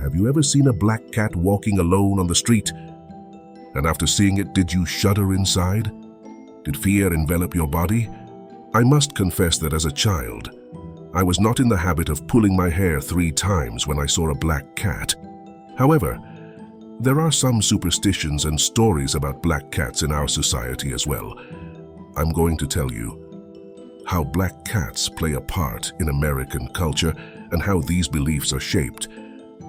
Have you ever seen a black cat walking alone on the street? And after seeing it, did you shudder inside? Did fear envelop your body? I must confess that as a child, I was not in the habit of pulling my hair 3 times when I saw a black cat. However, there are some superstitions and stories about black cats in our society as well. I'm going to tell you how black cats play a part in American culture and how these beliefs are shaped.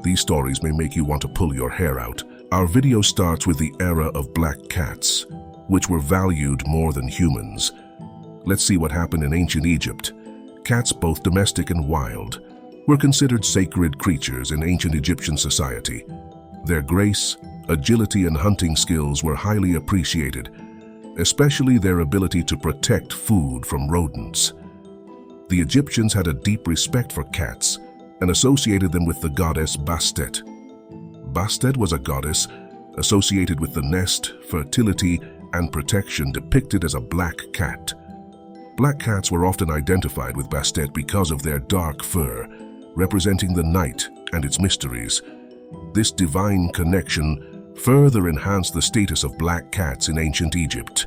These stories may make you want to pull your hair out. Our video starts with the era of black cats, which were valued more than humans. Let's see what happened in ancient Egypt. Cats, both domestic and wild, were considered sacred creatures in ancient Egyptian society. Their grace, agility, and hunting skills were highly appreciated, especially their ability to protect food from rodents. The Egyptians had a deep respect for cats and associated them with the goddess Bastet. Bastet was a goddess associated with the nest, fertility, and protection, depicted as a black cat. Black cats were often identified with Bastet because of their dark fur, representing the night and its mysteries. This divine connection further enhanced the status of black cats in ancient Egypt.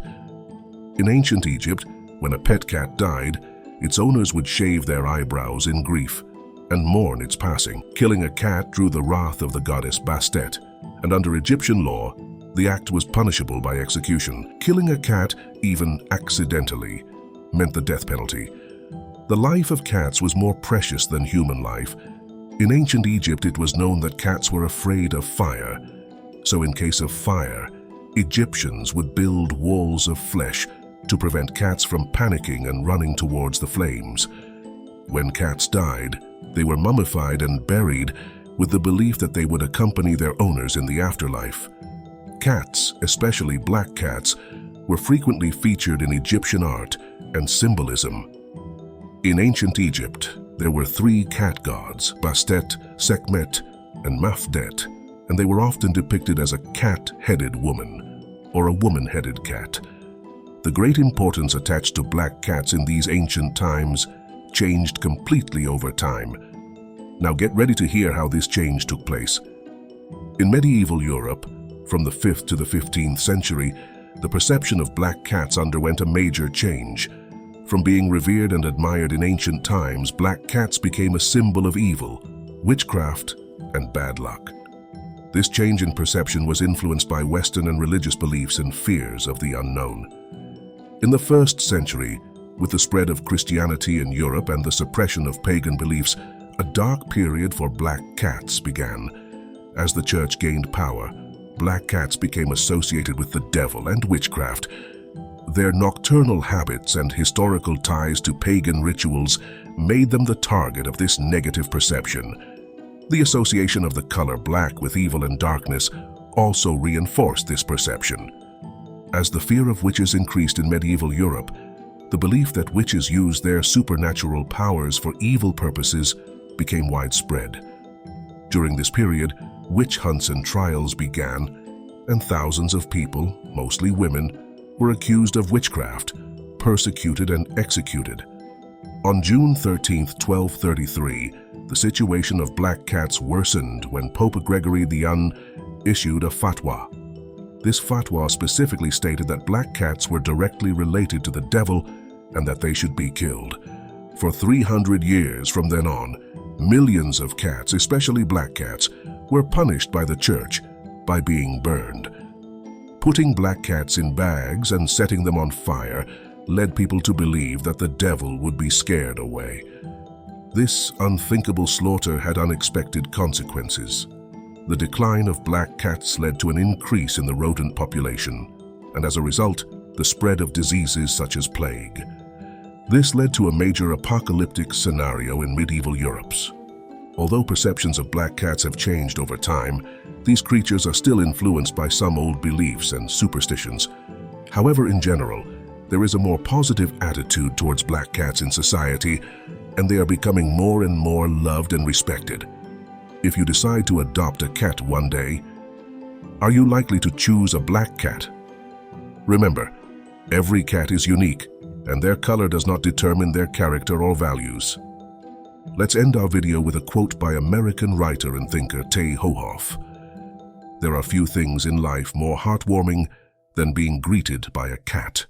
In ancient Egypt, when a pet cat died, its owners would shave their eyebrows in grief and mourn its passing. Killing a cat drew the wrath of the goddess Bastet, and under Egyptian law, the act was punishable by execution. Killing a cat, even accidentally, meant the death penalty. The life of cats was more precious than human life. In ancient Egypt, it was known that cats were afraid of fire. So in case of fire, Egyptians would build walls of flesh to prevent cats from panicking and running towards the flames. When cats died, they were mummified and buried with the belief that they would accompany their owners in the afterlife. Cats, especially black cats, were frequently featured in Egyptian art and symbolism. In ancient Egypt, there were 3 cat gods, Bastet, Sekhmet, and Mafdet, and they were often depicted as a cat-headed woman or a woman-headed cat. The great importance attached to black cats in these ancient times changed completely over time. Now get ready to hear how this change took place. In medieval Europe, from the 5th to the 15th century, the perception of black cats underwent a major change. From being revered and admired in ancient times, black cats became a symbol of evil, witchcraft, and bad luck. This change in perception was influenced by Western and religious beliefs and fears of the unknown. In the 1st century, with the spread of Christianity in Europe and the suppression of pagan beliefs, a dark period for black cats began. As the church gained power, black cats became associated with the devil and witchcraft. Their nocturnal habits and historical ties to pagan rituals made them the target of this negative perception. The association of the color black with evil and darkness also reinforced this perception. As the fear of witches increased in medieval Europe, the belief that witches used their supernatural powers for evil purposes became widespread. During this period, witch hunts and trials began, and thousands of people, mostly women, were accused of witchcraft, persecuted, and executed. On June 13, 1233, the situation of black cats worsened when Pope Gregory XI issued a fatwa. This fatwa specifically stated that black cats were directly related to the devil and that they should be killed. For 300 years from then on, millions of cats, especially black cats, were punished by the church by being burned. Putting black cats in bags and setting them on fire led people to believe that the devil would be scared away. This unthinkable slaughter had unexpected consequences. The decline of black cats led to an increase in the rodent population, and as a result, the spread of diseases such as plague. This led to a major apocalyptic scenario in medieval Europe. Although perceptions of black cats have changed over time, these creatures are still influenced by some old beliefs and superstitions. However, in general, there is a more positive attitude towards black cats in society, and they are becoming more and more loved and respected. If you decide to adopt a cat one day, are you likely to choose a black cat? Remember, every cat is unique, and their color does not determine their character or values. Let's end our video with a quote by American writer and thinker Tay Hohoff. "There are few things in life more heartwarming than being greeted by a cat."